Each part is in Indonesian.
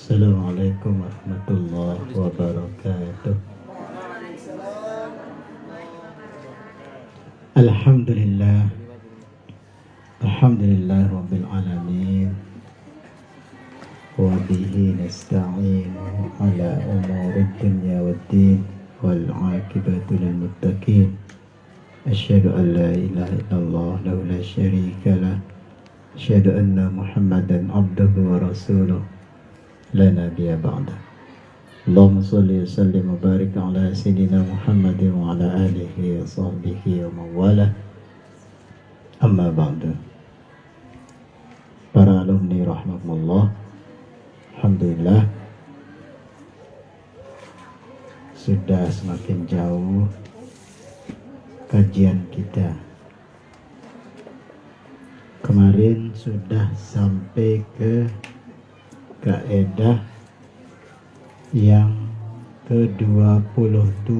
Assalamualaikum warahmatullahi wabarakatuh. Alhamdulillah, alhamdulillah rabbil alamin. Wa bihi nasta'inu ala umurid dunya waddin, wal aqibatu lil muttaqin. Asyhadu an la ilaha illallah lahu la syarika lah. Asyhadu anna Muhammadan abduhu wa rasuluh. La nabiyya ba'da. Allahumma salli wa sallim wa barik ala sayyidina Muhammadin wa ala alihi wa sahbihi wa mawala. Amma ba'du. Para alumni rahmatullah, alhamdulillah sudah semakin jauh kajian kita. Kemarin sudah sampai ke kaidah yang ke-22,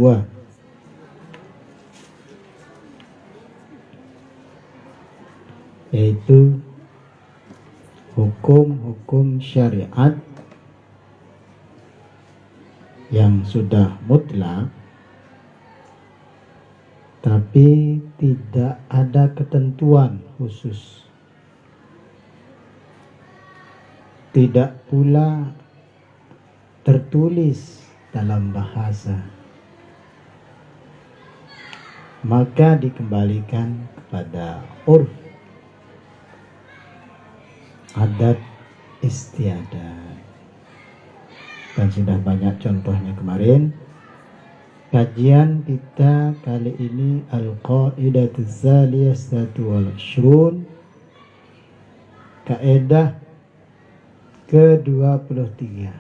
yaitu hukum-hukum syariat yang sudah mutlak tapi tidak ada ketentuan khusus. Tidak pula tertulis dalam bahasa, maka dikembalikan kepada urf, adat istiadat. Dan sudah banyak contohnya kemarin. Kajian kita kali ini Al-Qaidatu Tsalitsatu wal 20, kaidah ke-23.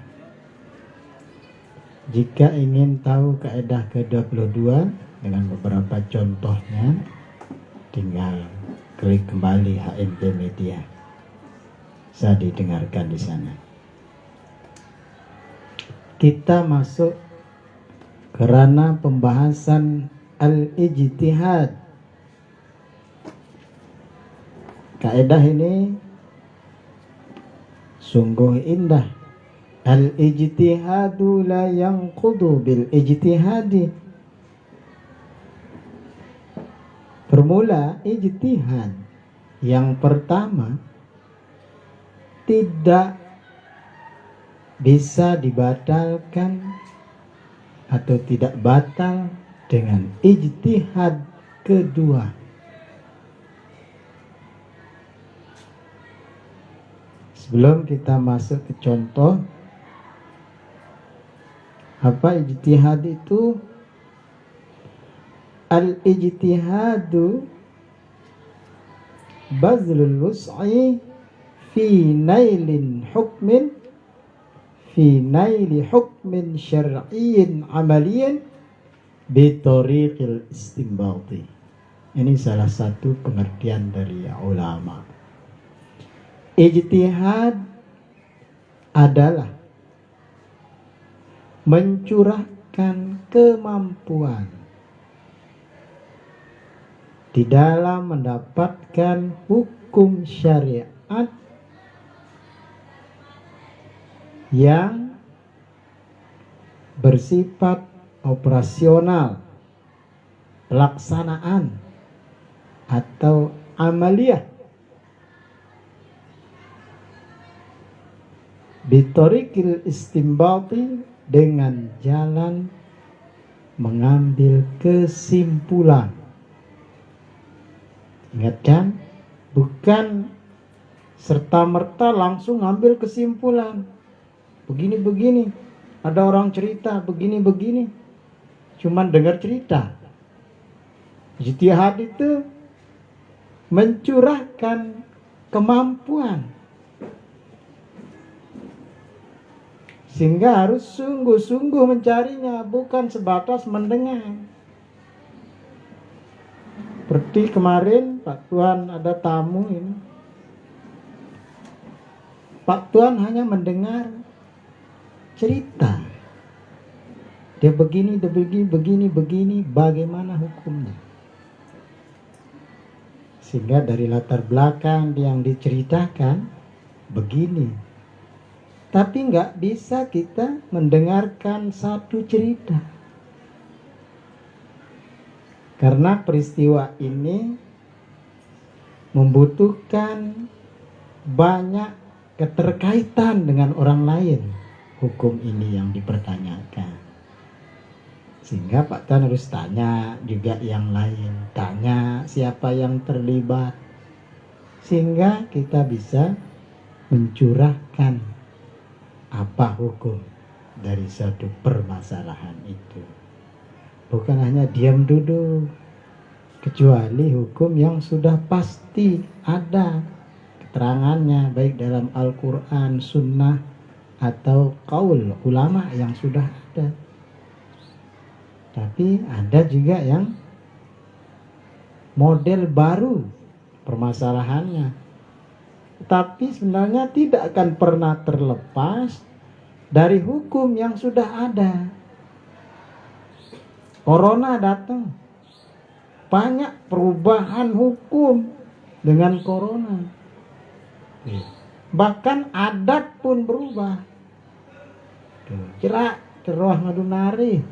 Jika ingin tahu kaidah ke-22 dengan beberapa contohnya, tinggal klik kembali HMT Media. Bisa didengarkan di sana. Kita masuk ke ranah pembahasan al-ijtihad. Kaidah ini sungguh indah. Al-ijtihadu la yanqudu bil ijtihadi. Formula ijtihad yang pertama tidak bisa dibatalkan atau tidak batal dengan ijtihad kedua. Sebelum kita masuk ke contoh, apa ijtihad itu? Al-ijtihadu bazlul wus'i fi naili hukmin syar'iyyin amaliyin bi tariqil istinbati. Ini salah satu pengertian dari ulama. Ijtihad adalah mencurahkan kemampuan di dalam mendapatkan hukum syariat yang bersifat operasional, pelaksanaan atau amaliyah, bitorikil istinbati, dengan jalan mengambil kesimpulan. Ingat kan? Bukan serta-merta langsung ambil kesimpulan. Begini-begini, ada orang cerita begini-begini, cuman dengar cerita. Ijtihad itu mencurahkan kemampuan, sehingga harus sungguh-sungguh mencarinya, bukan sebatas mendengar. Seperti kemarin Pak Tuan ada tamu ini, Pak Tuan hanya mendengar cerita. Dia begini, begini, bagaimana hukumnya. Sehingga dari latar belakang yang diceritakan begini. Tapi nggak bisa kita mendengarkan satu cerita. Karena peristiwa ini membutuhkan banyak keterkaitan dengan orang lain. Hukum ini yang dipertanyakan. Sehingga Pak Tuan harus tanya juga yang lain. Tanya siapa yang terlibat. Sehingga kita bisa mencurahkan apa hukum dari suatu permasalahan itu. Bukan hanya diam duduk, kecuali hukum yang sudah pasti ada keterangannya, baik dalam Al-Quran, Sunnah, atau qaul ulama yang sudah ada. Tapi ada juga yang model baru permasalahannya, tapi sebenarnya tidak akan pernah terlepas dari hukum yang sudah ada. Corona datang, banyak perubahan hukum dengan corona. Bahkan adat pun berubah. Kira teruah ngadu nari,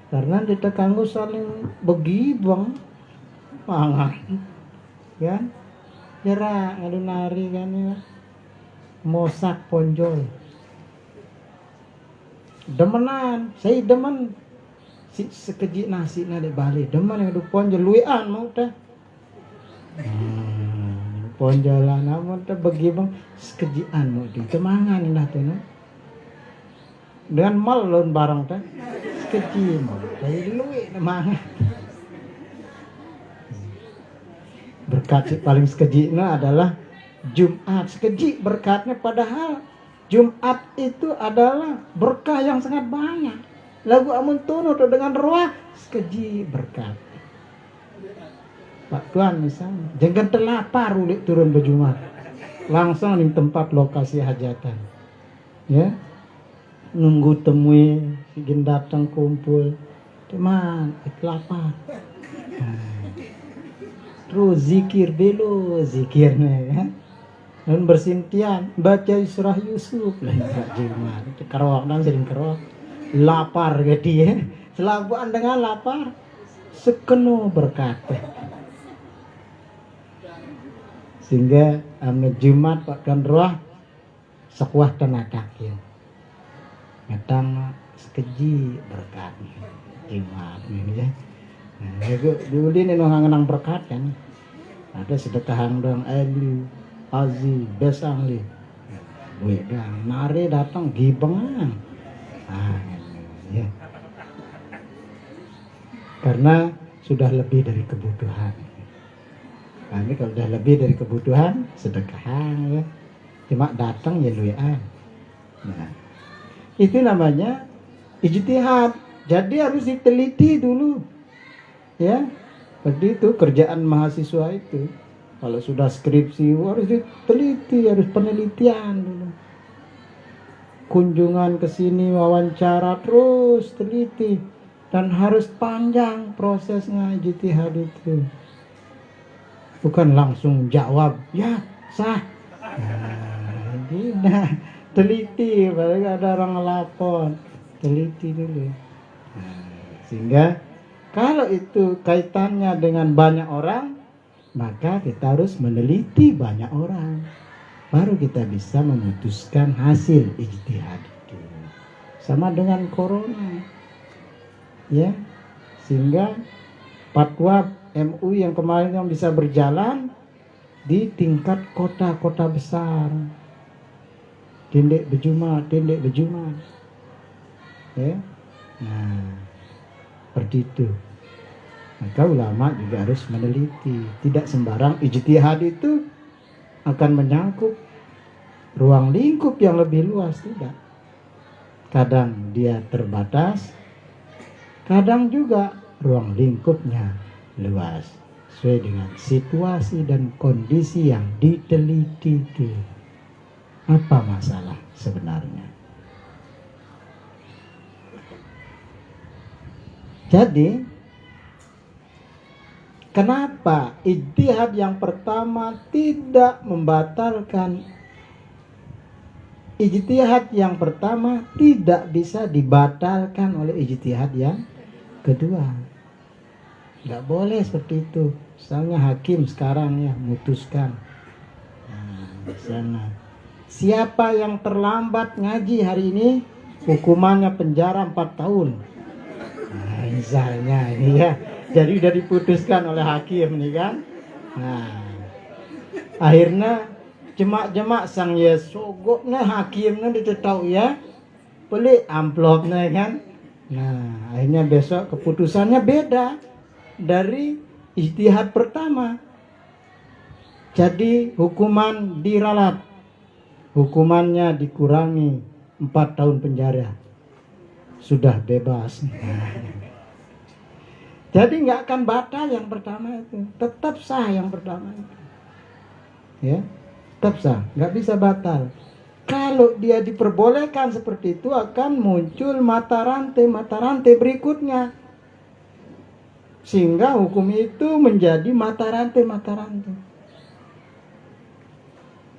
karena kita kanggo saling begibang mangan, kan? Kira ngadu nari kan ya, mosak ponjol. Demenan, saya demen si sekeji nasi na di Bali, demen yang du ponjol luian mau teh. Ponjolan namun teh begibang sekejian mau di kemangan lah tuh no. Dengan malon barang teh sekeji mau teh luwi mangan. Berkat paling sekejina adalah Jumat. Sekeji berkatnya, padahal Jumat itu adalah berkah yang sangat banyak. Lagu amun tono dengan roh sekeji berkat. Pak Tuan misalnya, jangan terlapar ulik turun berjumat, langsung di tempat lokasi hajatan, ya, nunggu temui, ingin datang kumpul, teman, lapar. Terus zikir dulu, zikirnya kan, dan bersintian baca surah Yusuf lah Jumat. Keroak dan sering keroak, lapar gitu ya, selabuan dengan lapar, sekenuh berkat. Sehingga Jumat Pak Tuan roh sekuah tenatakin ngetang sekeji berkat Jumat ini ya. Nah, diuli nih ngenang berkat kan. Ada sedekahan dong Eli, Azi, Besang li. Gue gang nari datang gibengan. Ya. Karena sudah lebih dari kebutuhan. Nah, ini kalau udah lebih dari kebutuhan, sedekahan ya. Cuma datang ya luian. Nah, itu namanya ijtihad. Jadi harus diteliti dulu. Ya. Seperti itu kerjaan mahasiswa itu. Kalau sudah skripsi harus diteliti, harus penelitian dulu. Kunjungan ke sini, wawancara terus teliti, dan harus panjang prosesnya ijtihad itu. Bukan langsung jawab, ya sah. Nah, teliti, apalagi ada orang ngelapor, teliti dulu. Sehingga kalau itu kaitannya dengan banyak orang, maka kita harus meneliti banyak orang. Baru kita bisa memutuskan hasil ijtihad itu. Sama dengan corona. Ya, sehingga fatwa MUI yang kemarin yang bisa berjalan di tingkat kota-kota besar. Tindek berjumat. Ya. Nah, seperti itu. Maka ulama juga harus meneliti. Tidak sembarang ijtihad itu akan menyangkut ruang lingkup yang lebih luas, tidak. Kadang dia terbatas, kadang juga ruang lingkupnya luas, sesuai dengan situasi dan kondisi yang diteliti itu. Apa masalah sebenarnya? Jadi, kenapa ijtihad yang pertama tidak membatalkan ijtihad yang pertama tidak bisa dibatalkan oleh ijtihad yang kedua. Nggak boleh seperti itu. Misalnya hakim sekarang ya memutuskan, misalnya siapa yang terlambat ngaji hari ini hukumannya penjara 4 tahun. Nah, misalnya ini ya. Jadi udah diputuskan oleh hakim nih kan. Nah, akhirnya jemak-jemak sang ya sogoknya hakimnya ditetau ya. Pelik amplopnya kan. Nah, akhirnya besok keputusannya beda dari ijtihad pertama. Jadi hukuman diralat. Hukumannya dikurangi 4 tahun penjara. Sudah bebas. Jadi nggak akan batal yang pertama itu. Tetap sah yang pertama itu. Ya, tetap sah. Nggak bisa batal. Kalau dia diperbolehkan seperti itu akan muncul mata rantai berikutnya. Sehingga hukum itu menjadi mata rantai.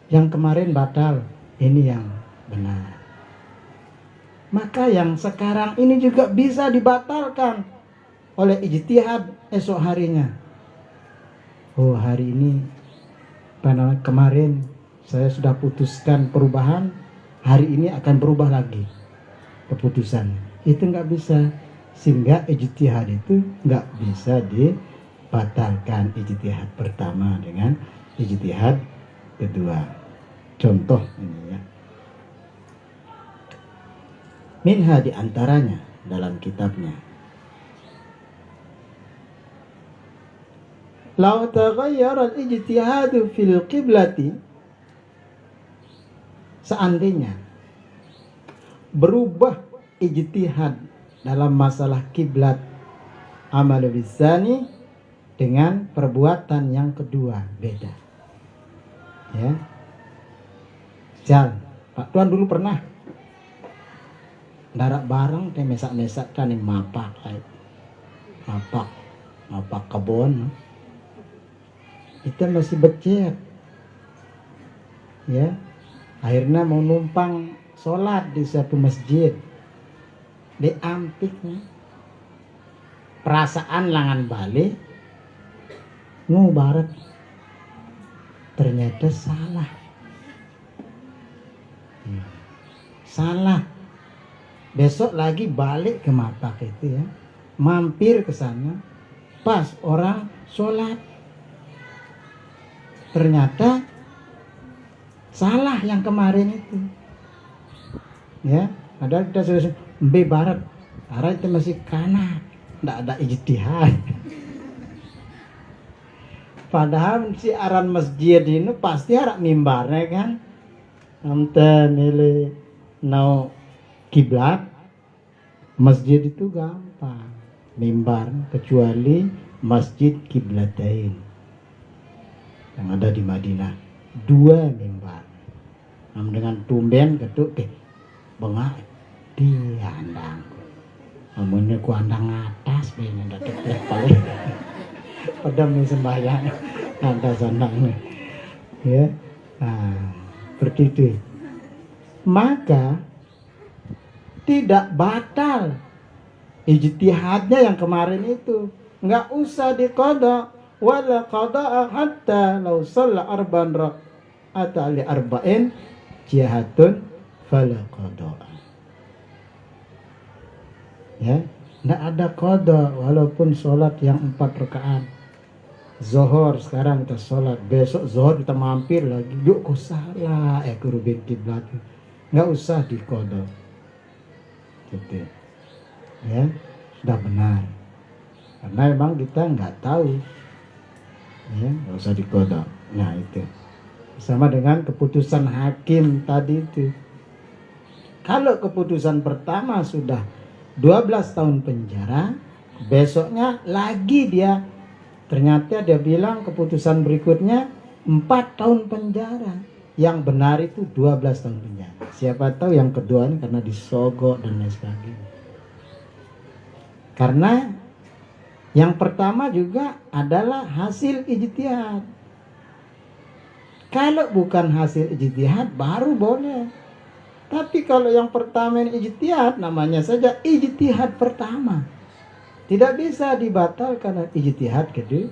Yang kemarin batal, ini yang benar. Maka yang sekarang ini juga bisa dibatalkan oleh ijtihad esok harinya. Oh, hari ini kemarin saya sudah putuskan perubahan, hari ini akan berubah lagi keputusan. Itu nggak bisa, sehingga ijtihad itu nggak bisa dibatalkan ijtihad pertama dengan ijtihad kedua. Contoh ini ya. Minha diantaranya dalam kitabnya. Lau taghayyara al-ijtihadu fil qiblati, seandainya berubah ijtihad dalam masalah kiblat, amal bisani dengan perbuatan yang kedua beda. Ya. Jal, Pak Tuan dulu pernah darat bareng teh mesak-mesak kan yang mapak kebon. Itu masih becet. Ya. Akhirnya mau numpang sholat di satu masjid. Diampik nih. Perasaan langan balik. Ngubarat. Ternyata salah. Salah. Besok lagi balik ke mapak itu ya. Mampir ke sana. Pas orang sholat. Ternyata salah yang kemarin itu. Ya, padahal kita sudah barat. Arah itu masih kanan. Tidak ada ijtihad. Padahal si aran masjid ini pasti harap mimbarnya kan. Namta milih nau kiblat. Masjid itu gampang. Mimbar kecuali masjid kiblatain yang ada di Madinah, 2 mimbar. Dengan tumben ketuk bengak diandang. Amunnya ku andang atas pengen datuk paling. Padahal nih sembahyang atas andang. Ya. Nah, seperti itu. Maka tidak batal ijtihadnya yang kemarin itu. Enggak usah diqada. Wala qada'a hatta law shalla arba'an rak'ata li arba'in jihatun fala qada'a. Ya, enggak ada qada walaupun sholat yang 4 rakaat. Zuhur sekarang kita sholat, besok zuhur kita mampir lagi, yuk kok salah kurubin kiblat. Enggak usah diqada. Gitu. Ya, sudah benar. Karena memang kita enggak tahu. Ya, nggak usah dikodok. Nah itu sama dengan keputusan hakim tadi itu. Kalau keputusan pertama sudah 12 tahun penjara, besoknya lagi dia ternyata dia bilang keputusan berikutnya 4 tahun penjara. Yang benar itu 12 tahun penjara. Siapa tahu yang kedua ini karena disogok dan lain sebagainya. Karena yang pertama juga adalah hasil ijtihad. Kalau bukan hasil ijtihad baru boleh. Tapi kalau yang pertama ini ijtihad, namanya saja ijtihad pertama. Tidak bisa dibatalkan ijtihad kedua.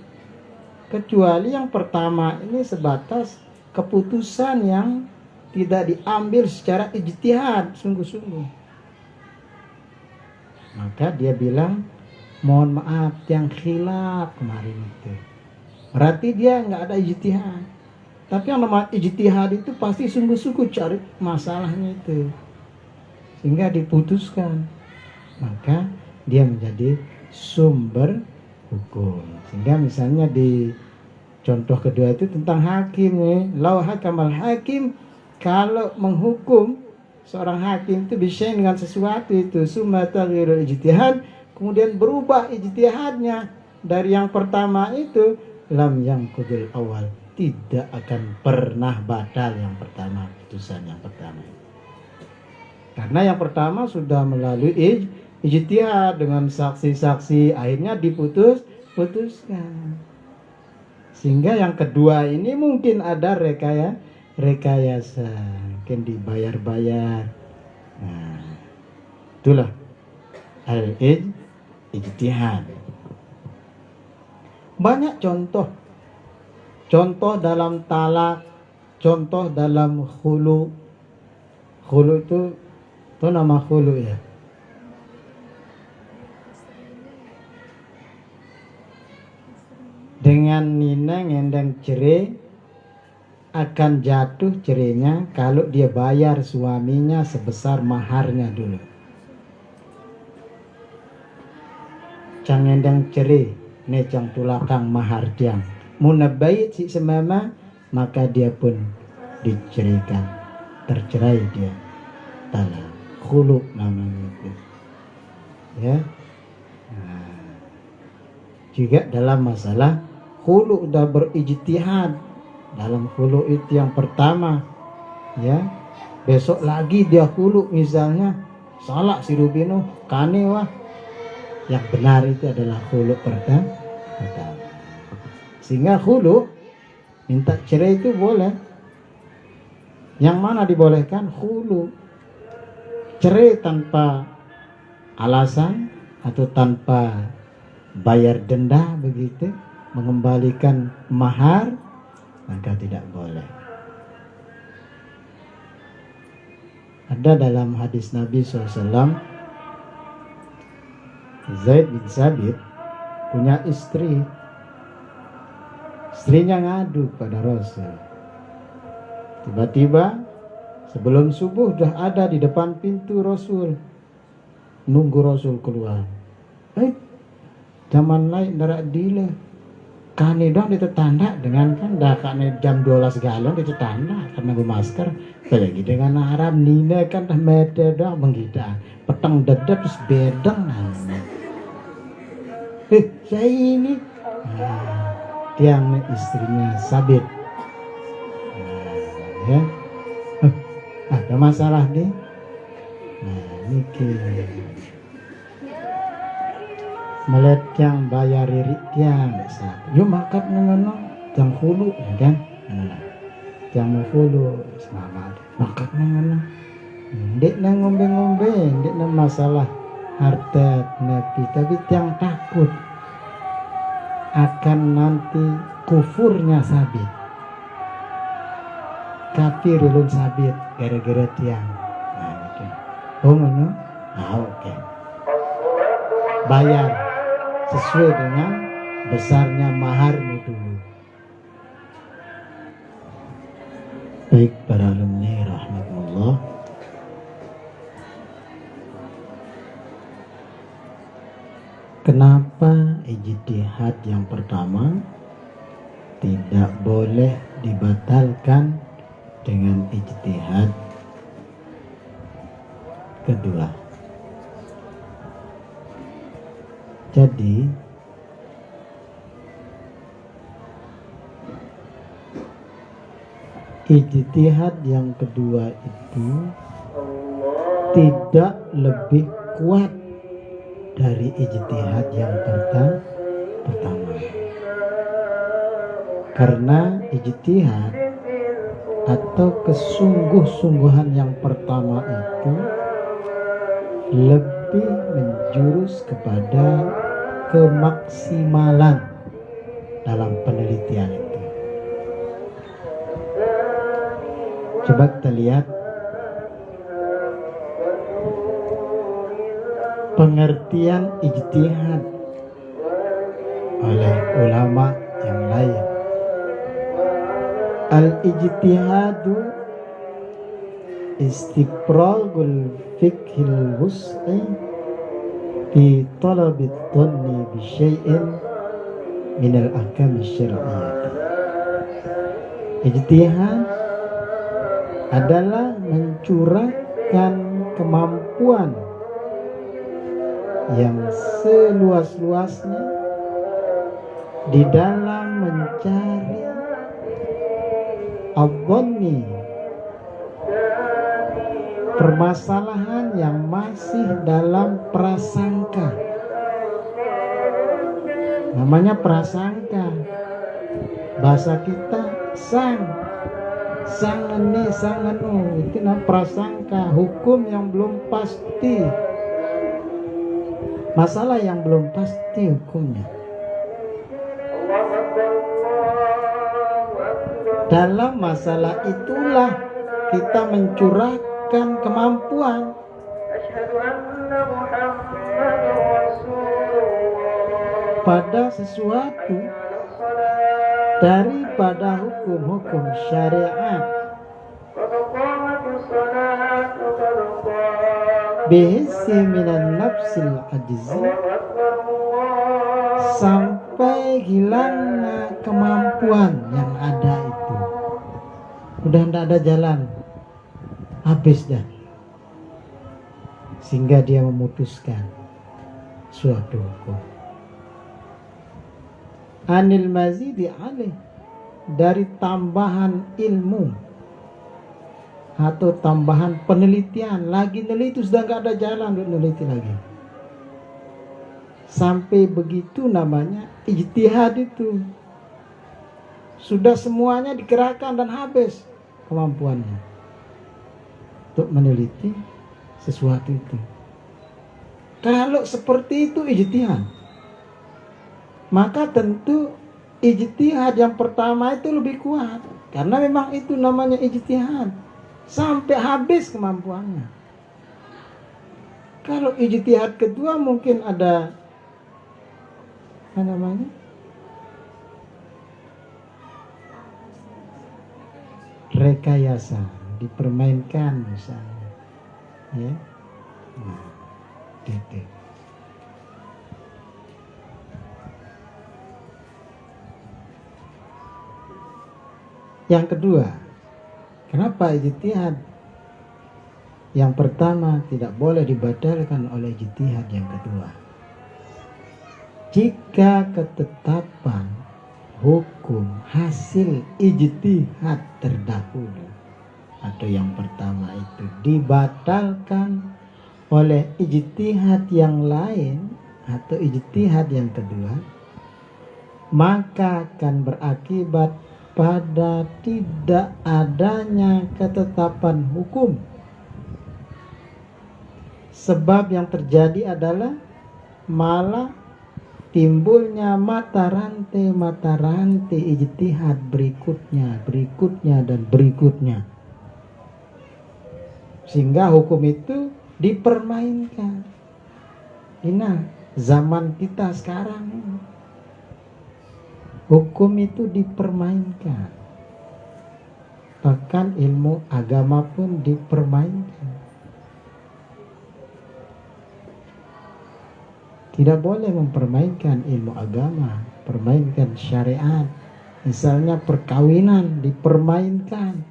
Kecuali yang pertama ini sebatas keputusan yang tidak diambil secara ijtihad sungguh-sungguh. Maka dia bilang, mohon maaf yang khilaf kemarin itu. Berarti dia nggak ada ijtihad. Tapi yang namanya ijtihad itu pasti sungguh-sungguh cari masalahnya itu. Sehingga diputuskan. Maka dia menjadi sumber hukum. Sehingga misalnya di contoh kedua itu tentang hakim nih. Lau hakamal hakim, kalau menghukum seorang hakim itu bisa dengan sesuatu itu summa taghyirul ijtihad, kemudian berubah ijtihadnya dari yang pertama itu, lam yang kudul awal, tidak akan pernah batal yang pertama, putusan yang pertama. Karena yang pertama sudah melalui ijtihad dengan saksi-saksi, akhirnya putuskan. Sehingga yang kedua ini mungkin ada rekayasa, mungkin dibayar-bayar. Nah, itulah al-ijtihad. Banyak contoh dalam talak, contoh dalam khulu. Khulu itu nama khulu ya. Dengan nina ngendang cerai, akan jatuh cerainya kalau dia bayar suaminya sebesar maharnya dulu. Cang ngendang cerai, necang tulakang mahar jang. Munabait si semama, maka dia pun diceraikan, tercerai dia. Talak, khulu namanya itu. Ya. Nah, juga dalam masalah khulu udah berijtihad. Dalam khulu itu yang pertama, ya. Besok lagi dia khulu misalnya, salah si Rubino, kane wah. Yang benar itu adalah khulu pertama. Sehingga khulu, minta cerai itu boleh. Yang mana dibolehkan? Khulu. Cerai tanpa alasan atau tanpa bayar denda begitu, mengembalikan mahar, maka tidak boleh. Ada dalam hadis Nabi SAW, Zaid bin Sabit punya istri. Istrinya ngadu pada Rasul. Tiba-tiba sebelum subuh sudah ada di depan pintu Rasul, nunggu Rasul keluar. Zaman lain darak dila. Kane dong ditetanda dengan kan dah kane jam 12 galon ditetanda karena gue masker. Apalagi dengan Arab nina kan dah mede dong menggida. Petang dedet terus bedeng. Saya ini tiang istrinya Sabit. Ya. Ada masalah nih. Nah, ini melihat yang bayar ririk tiang, yuk makan ngono, yang hulu, kan? Yang mau hulu, semangat, makan ngono. Dek nang ngombe-ngombe, dek nang masalah harta nabi, tapi tiang takut akan nanti kufurnya Sabit, kafir ulun Sabit gara-gara tiang. Nah, gitu. Oh ngono, oke. Bayar sesuai dengan besarnya maharmu dulu. Baik para alumni rahmatullah, kenapa ijtihad yang pertama tidak boleh dibatalkan dengan ijtihad kedua? Jadi ijtihad yang kedua itu tidak lebih kuat dari ijtihad yang pertama. Karena ijtihad atau kesungguh-sungguhan yang pertama itu lebih menjurus kepada kemaksimalan dalam penelitian itu. Coba kita lihat pengertian ijtihad oleh ulama yang lain. Al-ijtihadu istiqraqul fiqhil wus'i fi talabid dhanni bi syai'in min al-ahkam syar'iyyah. Ijtihad adalah mencurahkan kemampuan yang seluas-luasnya di dalam mencari al-dhanni, permasalahan yang masih dalam prasangka. Namanya prasangka, bahasa kita sangan itu namanya prasangka, hukum yang belum pasti, masalah yang belum pasti hukumnya. Dalam masalah itulah kita mencurahkan kemampuan pada sesuatu daripada hukum-hukum syariat. Bihissi minan nafsil ajzi, sampai hilangnya kemampuan yang ada itu. Udah tidak ada jalan, habis dah, sehingga dia memutuskan suatu hukum. Anil mazidi alih, dari tambahan ilmu atau tambahan penelitian. Lagi neliti sudah nggak ada jalan untuk neliti lagi. Sampai begitu namanya ijtihad itu. Sudah semuanya dikerahkan dan habis kemampuannya untuk meneliti sesuatu itu. Kalau seperti itu ijtihad, maka tentu ijtihad yang pertama itu lebih kuat, karena memang itu namanya ijtihad, sampai habis kemampuannya. Kalau ijtihad kedua mungkin ada rekayasa, dipermainkan misalnya, ya. Nah, titik. Yang kedua, kenapa ijtihad yang pertama tidak boleh dibatalkan oleh ijtihad yang kedua? Jika ketetapan hukum hasil ijtihad terdahulu atau yang pertama itu dibatalkan oleh ijtihad yang lain atau ijtihad yang kedua, maka akan berakibat pada tidak adanya ketetapan hukum. Sebab yang terjadi adalah malah timbulnya mata rantai ijtihad berikutnya dan berikutnya, sehingga hukum itu dipermainkan. Ini zaman kita sekarang, hukum itu dipermainkan, bahkan ilmu agama pun dipermainkan. Tidak boleh mempermainkan ilmu agama, permainkan syariat. Misalnya perkawinan dipermainkan.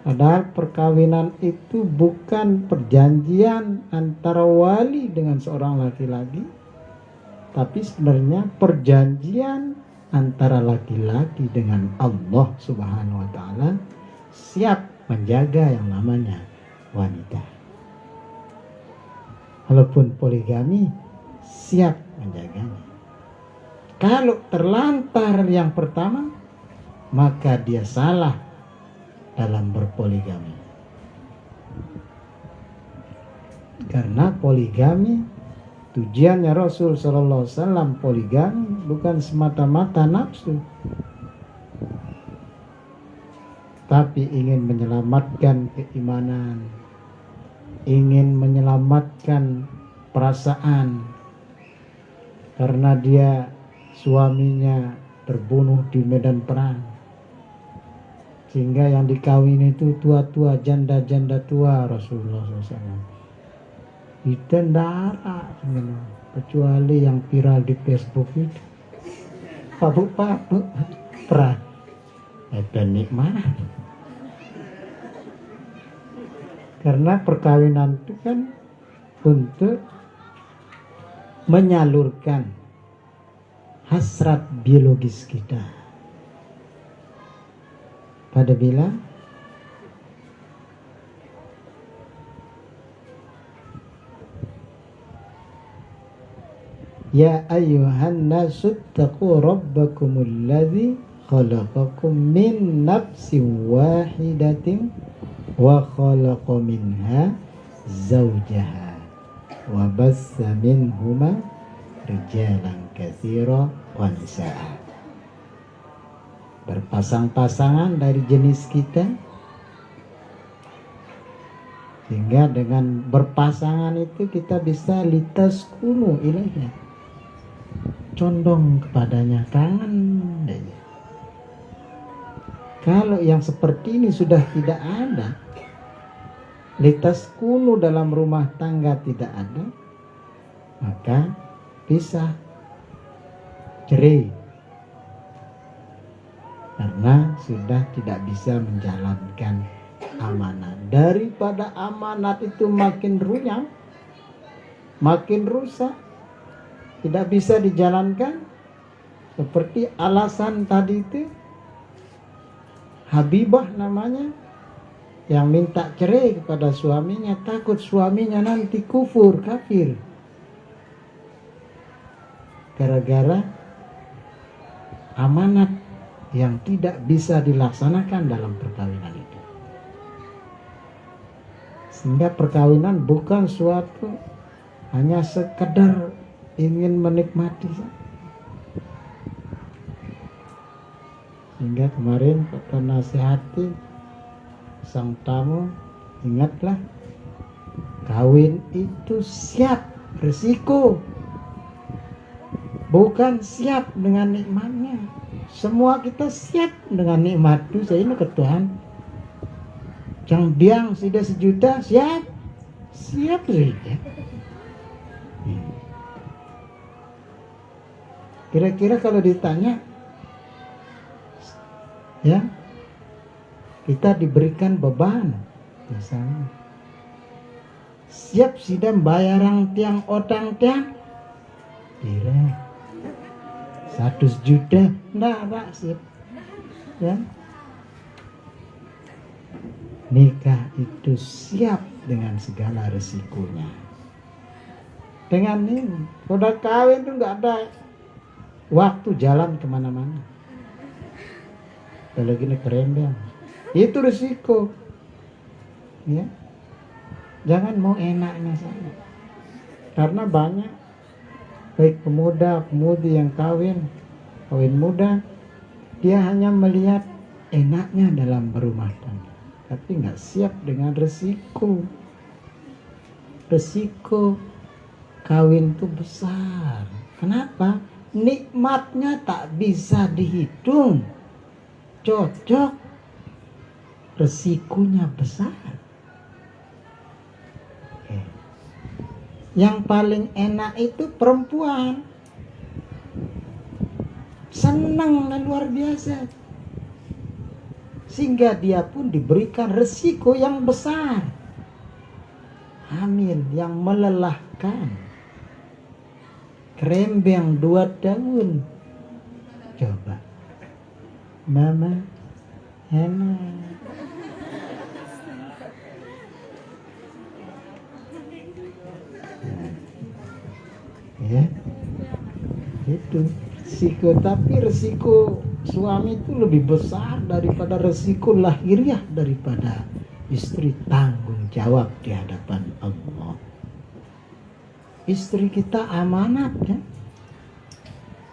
Padahal perkawinan itu bukan perjanjian antara wali dengan seorang laki-laki, tapi sebenarnya perjanjian antara laki-laki dengan Allah Subhanahu wa Ta'ala, siap menjaga yang namanya wanita. Walaupun poligami, siap menjaganya. Kalau terlantar yang pertama, maka dia salah dalam berpoligami. Karena poligami, tujuannya Rasul Sallallahu Alaihi Wasallam poligami bukan semata-mata nafsu, tapi ingin menyelamatkan keimanan, ingin menyelamatkan perasaan, karena dia suaminya terbunuh di medan perang, sehingga yang dikawin itu tua-tua, janda-janda tua. Rasulullah SAW itu ndara, kecuali yang viral di Facebook itu pabuk-pabuk perang, itu nikmat. Karena perkawinan itu kan untuk menyalurkan hasrat biologis kita. Pada bilang ya ayyuhan nasu taqu rabbakumul ladzi khalaqakum min nafsin wahidatin wa khalaqa minha zawjaha wa bassa minhuma rijalan katsira wa nisaa. Berpasang-pasangan dari jenis kita, sehingga dengan berpasangan itu kita bisa litaskunu ilaiha, condong kepadanya, kangen. Kalau yang seperti ini sudah tidak ada, litaskunu dalam rumah tangga tidak ada, maka pisah, cerai, karena sudah tidak bisa menjalankan amanat. Daripada amanat itu makin runyam, makin rusak, tidak bisa dijalankan, seperti alasan tadi itu, Habibah namanya, yang minta cerai kepada suaminya, takut suaminya nanti kufur, kafir, gara-gara amanat yang tidak bisa dilaksanakan dalam perkawinan itu. Sehingga perkawinan bukan suatu hanya sekedar ingin menikmati. Sehingga kemarin kata nasihati sang tamu, ingatlah, kawin itu siap risiko, bukan siap dengan nikmatnya. Semua kita siap dengan nikmat itu, saya ini ke Tuhan. Cang biang sudah 1 juta, siap sudah. Kira-kira kalau ditanya, ya, kita diberikan beban, misalnya, siap sudah bayarang tiang otang tiang, kira 100 juta, enggak siap, ya. Nikah itu siap dengan segala resikonya. Dengan ini, udah kawin itu nggak ada waktu jalan kemana-mana. Kalau gini kerembang, itu resiko, ya. Jangan mau enaknya saja, karena banyak baik pemuda-pemudi yang kawin muda, dia hanya melihat enaknya dalam berumah tangga, tapi nggak siap dengan resiko. Resiko kawin itu besar. Kenapa? Nikmatnya tak bisa dihitung, cocok, resikonya besar. Yang paling enak itu perempuan, senang dan luar biasa, sehingga dia pun diberikan resiko yang besar, hamil yang melelahkan, kerembeng 2 tahun. Coba mama enak, ya, itu resiko. Tapi resiko suami itu lebih besar daripada resiko lahiriah daripada istri. Tanggung jawab di hadapan Allah. Istri kita amanat ya.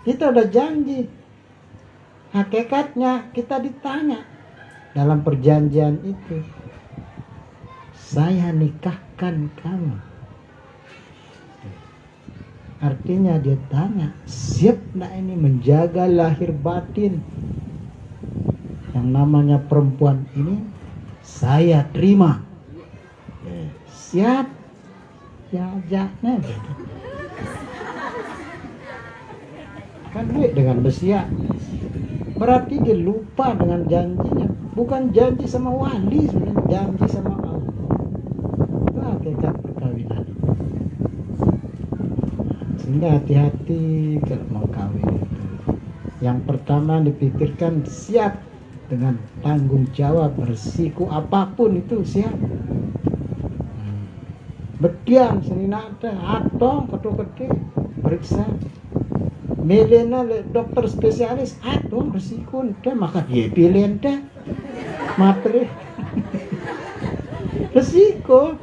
Kita udah janji. Hakikatnya kita ditanya dalam perjanjian itu, saya nikahkan kamu. Artinya dia tanya, siap enggak ini menjaga lahir batin yang namanya perempuan ini? Saya terima. Siap. Ya ajaknya gitu. Kan duit dengan bersiap. Berarti dia lupa dengan janjinya. Bukan janji sama wali, sebenarnya janji sama Allah. Itu hakikat perkawinan. Sehingga hati-hati kalau mau kawin itu. Yang pertama dipikirkan siap dengan tanggung jawab, resiko apapun itu siap. Bedian seni nada atau ketua-ketua periksa. Milena dokter spesialis atau resiko dah, maka dia pilih dah materi. Resiko.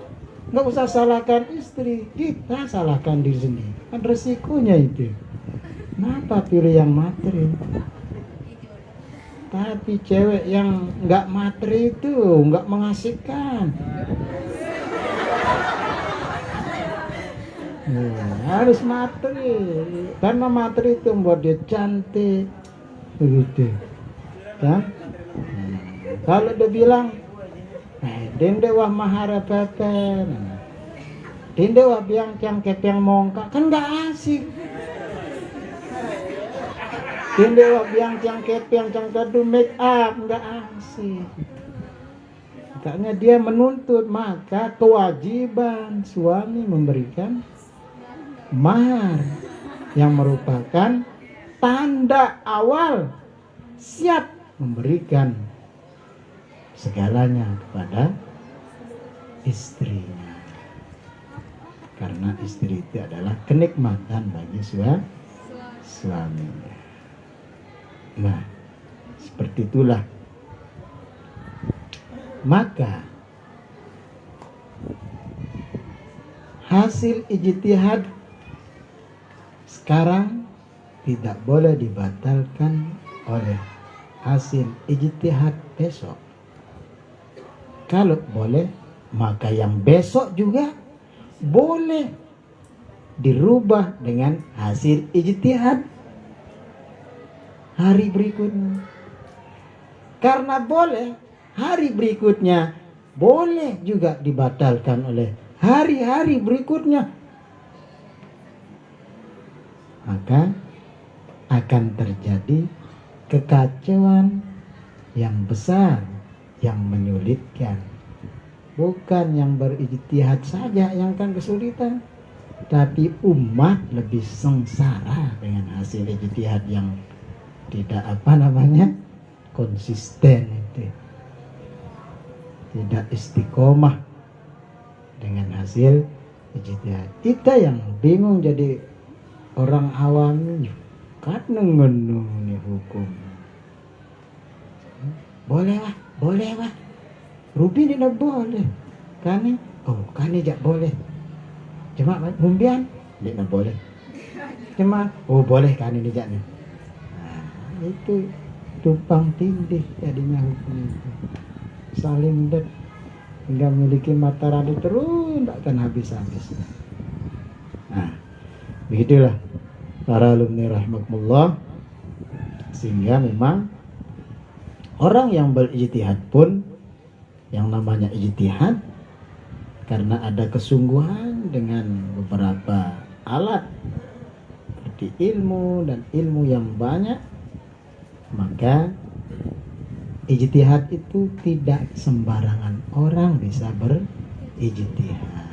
Nggak usah salahkan istri, kita salahkan diri sendiri. Kan resikonya itu. Kenapa pilih yang materi? Tapi cewek yang nggak materi itu nggak mengasihkan. Harus materi, karena materi itu membuat dia cantik, begitu. Kan? Kalau dia bilang dende wah mahara pepen, dende wah biang tiang kepeng mongka, kan nggak asik. Dende wah biang tiang kepeng tiang kadu make up, nggak asik. Makanya dia menuntut, maka kewajiban suami memberikan mahar yang merupakan tanda awal siap memberikan segalanya kepada istrinya. Karena istri itu adalah kenikmatan bagi suami. Nah, seperti itulah. Maka hasil ijtihad sekarang tidak boleh dibatalkan oleh hasil ijtihad besok. Kalau boleh, maka yang besok juga boleh dirubah dengan hasil ijtihad hari berikutnya. Karena boleh, hari berikutnya boleh juga dibatalkan oleh hari-hari berikutnya. Maka akan terjadi kekacauan yang besar, yang menyulitkan. Bukan yang berijtihad saja yang akan kesulitan, tapi umat lebih sengsara dengan hasil ijtihad yang tidak konsisten itu. Tidak istiqomah dengan hasil ijtihad. Kita yang bingung jadi orang awam, karena ngenuh nih hukum. Boleh wah. Rubi tidak boleh. Kani jak boleh. Cuma rumbian tidak boleh. Cuma boleh kani jak nih. Nah, itu tumpang tindih jadinya hukum itu. Saling det hingga memiliki mata rantai terus tidak akan habis-habis. Nah, begitulah para alumni rahimakumullah. Sehingga memang orang yang berijtihad pun, yang namanya ijtihad, karena ada kesungguhan dengan beberapa alat seperti ilmu dan ilmu yang banyak, maka ijtihad itu tidak sembarangan orang bisa berijtihad.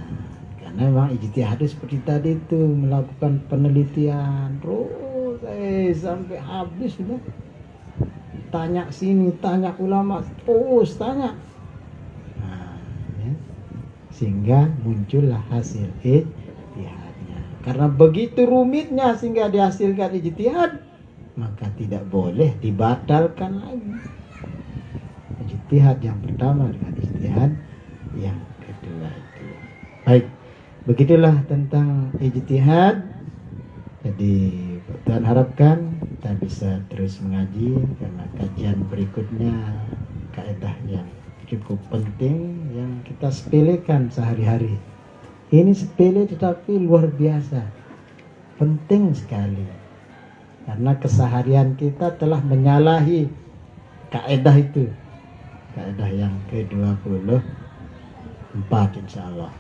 Karena memang ijtihad itu seperti tadi itu, melakukan penelitian terus sampai habis sudah. Tanya sini, tanya ulama, terus tanya. Nah, ya. Sehingga muncullah hasil ijtihadnya. Karena begitu rumitnya sehingga dihasilkan ijtihad, maka tidak boleh dibatalkan lagi. Ijtihad yang pertama dengan ijtihad yang kedua itu. Baik, begitulah tentang ijtihad. Jadi Tuhan harapkan kita bisa terus mengaji, karena kajian berikutnya kaidah yang cukup penting yang kita sepelekan sehari-hari. Ini sepele tetapi luar biasa, penting sekali, karena keseharian kita telah menyalahi kaidah itu, kaidah yang ke-24 insya Allah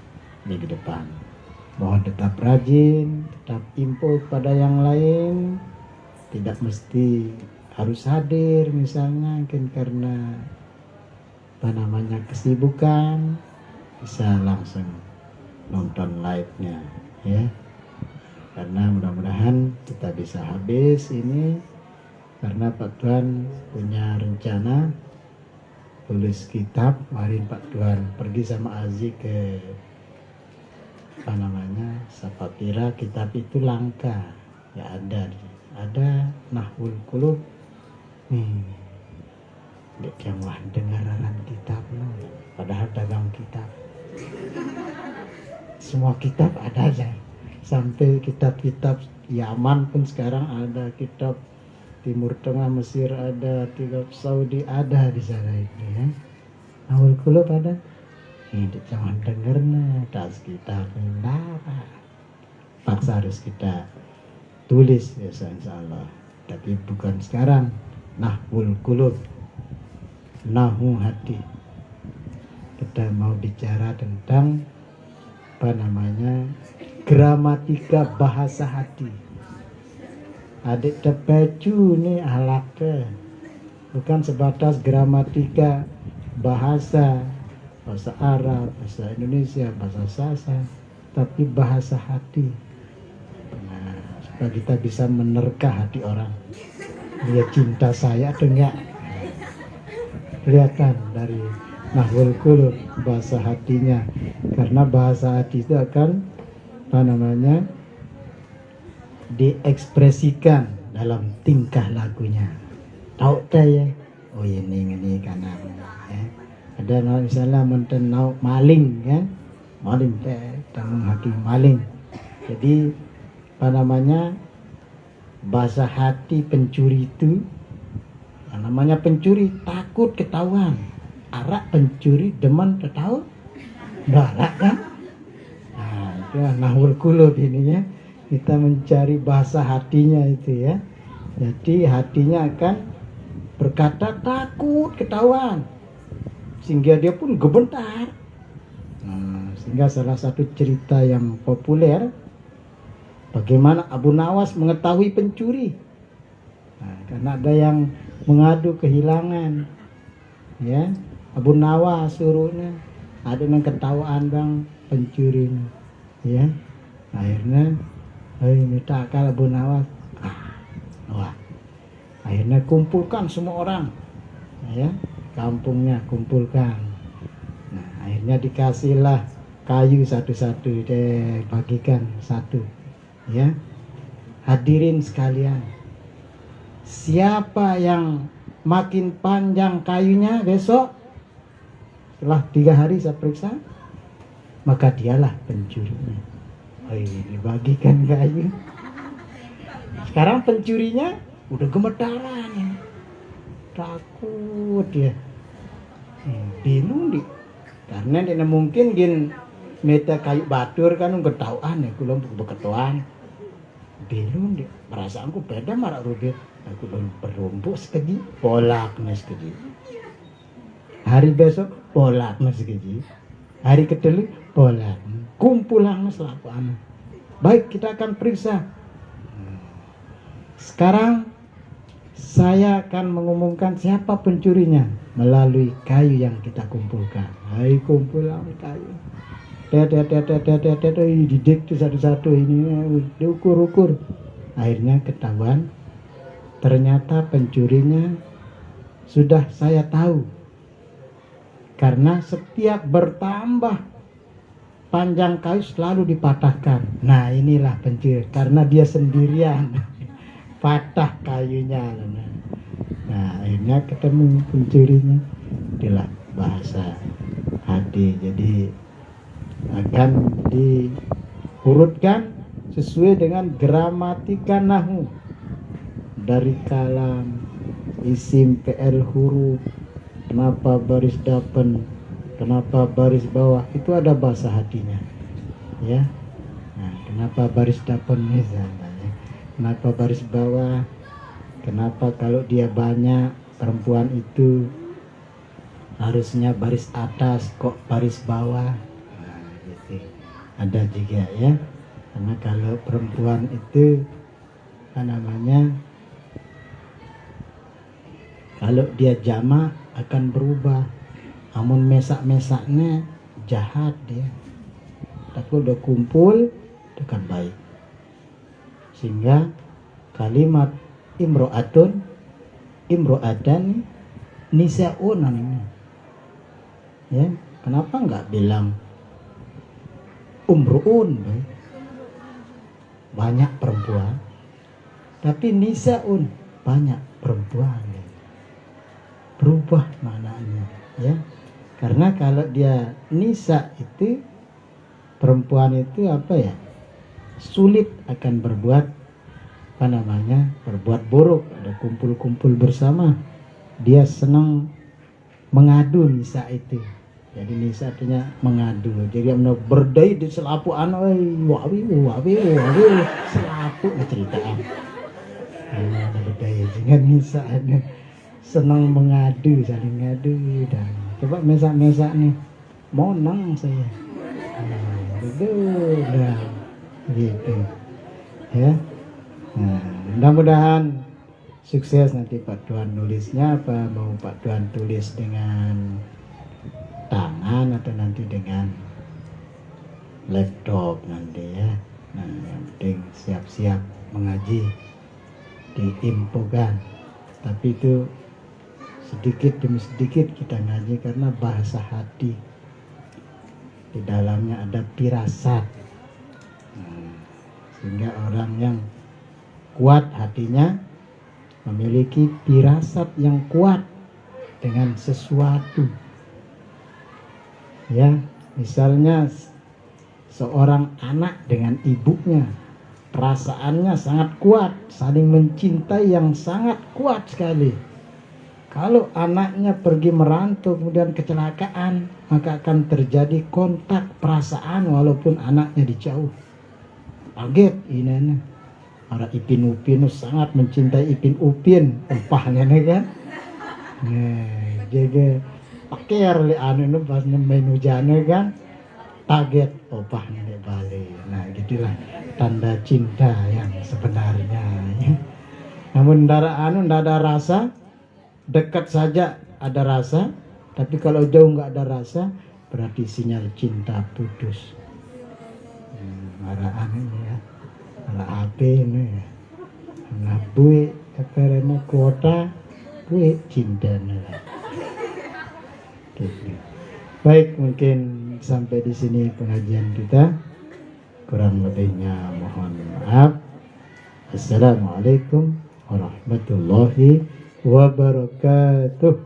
minggu depan. Mohon tetap rajin, tetap info pada yang lain, tidak mesti harus hadir misalnya, mungkin karena kesibukan, bisa langsung nonton live-nya ya, karena mudah-mudahan kita bisa habis ini, karena Pak Tuan punya rencana tulis kitab. Kemarin Pak Tuan pergi sama Aziz ke Sapapira, kitab itu langka ya, ada Nahwul Qulub nih, jangan dengaran kitab padahal dagang kitab. Semua kitab ada aja, sampai kitab-kitab Yaman pun sekarang ada, kitab Timur Tengah, Mesir ada, kitab Saudi ada di sana itu ya. Nahwul Qulub ada. Ini jangan denger tas kitab nara. Paksa harus kita tulis ya insya Allah. Tapi bukan sekarang. Nahwul Qulub, nahu hati. Kita mau bicara tentang gramatika bahasa hati. Adik tepecu nih alatnya, bukan sebatas gramatika bahasa Arab, bahasa Indonesia, bahasa Sasak, tapi bahasa hati. Nah, supaya kita bisa menerka hati orang, dia cinta saya atau enggak. Kelihatan dari Nahwul Qulub bahasa hatinya, karena bahasa hati itu akan diekspresikan dalam tingkah lakunya. Tahu ya, oh ini karena ya. Ada misalnya mentenau maling ya, maling dan menghakimi maling. Jadi bahasa hati pencuri itu, yang namanya pencuri takut ketahuan. Arak pencuri demen tahu, barak kan? Nah itu Nahwul Qulub ini ya, kita mencari bahasa hatinya itu ya. Jadi hatinya akan berkata takut ketahuan, sehingga dia pun gemetar. Sehingga salah satu cerita yang populer, bagaimana Abu Nawas mengetahui pencuri. Karena ada yang mengadu kehilangan, ya Abu Nawas suruhnya, ada yang ketahuan bang pencuri, ya akhirnya minta akal Abu Nawas. Akhirnya kumpulkan semua orang, ya kampungnya kumpulkan. Nah, akhirnya dikasihlah kayu satu-satu, bagikan satu. Ya, hadirin sekalian, siapa yang makin panjang kayunya besok, setelah 3 hari saya periksa, maka dialah pencurinya. Dibagikan kayu. Sekarang pencurinya udah gemetaran ya. Takut dia, bingung di, karena dia mungkin gin meta kayu batur kan ketahuan ya, kulon beketuan, bingung dia, perasaanku beda marak rugi, aku belum berumpuk sekali, polak nes sekali, hari besok polak nes sekali, hari kedua polak, kumpulan nes lakukan. Baik, kita akan periksa. Sekarang saya akan mengumumkan siapa pencurinya melalui kayu yang kita kumpulkan. Kumpulan kayu. Didik tuh satu-satu ini, diukur-ukur. Akhirnya ketahuan, ternyata pencurinya sudah saya tahu. Karena setiap bertambah panjang kayu selalu dipatahkan. Nah inilah pencuri, karena dia sendirian. patah kayunya. Nah akhirnya ketemu pencurinya, itulah bahasa hati. Jadi akan diurutkan sesuai dengan gramatika nahwu, dari kalam, isim, fi'il, huruf, kenapa baris depan, kenapa baris bawah, itu ada bahasa hatinya ya. Nah, kenapa baris depan misalnya, kenapa baris bawah, kenapa kalau dia banyak perempuan itu harusnya baris atas kok baris bawah. Nah, gitu. Ada juga ya, karena kalau perempuan itu apa namanya, kalau dia jama akan berubah, amun mesak-mesaknya jahat dia, tapi udah kumpul dekat baik. Sehingga kalimat imro'atun, imro'atan, nisa'un ini ya, kenapa nggak bilang umru'un, banyak perempuan, tapi nisa'un, banyak perempuan, berubah maknanya ya. Karena kalau dia nisa itu perempuan itu apa ya, sulit akan berbuat apa namanya, berbuat buruk, ada kumpul-kumpul bersama, dia senang mengadu nisa itu. Jadi nisa artinya mengadu, jadi yang berdai di selapu anak, wawi selapu ceritaan berdaya dengan nisa ada senang mengadu, saling ngadu. Dan coba mesak-mesak nih, mau nang saya gitu ya. Nah, mudah-mudahan sukses nanti Pak Tuan nulisnya, apa mau Pak Tuan tulis dengan tangan atau nanti dengan laptop nanti ya. Nah, yang penting siap-siap mengaji, diinfokan. Tapi itu sedikit demi sedikit kita ngaji karena bahasa hati, di dalamnya ada firasat. Sehingga orang yang kuat hatinya memiliki firasat yang kuat dengan sesuatu ya. Misalnya seorang anak dengan ibunya, perasaannya sangat kuat, saling mencintai yang sangat kuat sekali. Kalau anaknya pergi merantau kemudian kecelakaan, maka akan terjadi kontak perasaan walaupun anaknya dijauh. Kaget ini, para Ipin Upin sangat mencintai Ipin Upin, empahnya nih kan. Jadi pakai li anu itu pas main hujan kan, kaget opahnya nih balik. Nah gitulah tanda cinta yang sebenarnya ya. Namun ndak ada rasa, dekat saja ada rasa, tapi kalau jauh nggak ada rasa berarti sinyal cinta putus. Marah aneh ya, marah apa ini ya, ngabui karena kuota, bui cinta nih. Gitu. Baik, mungkin sampai di sini pengajian kita, kurang lebihnya mohon maaf. Assalamualaikum warahmatullahi wabarakatuh.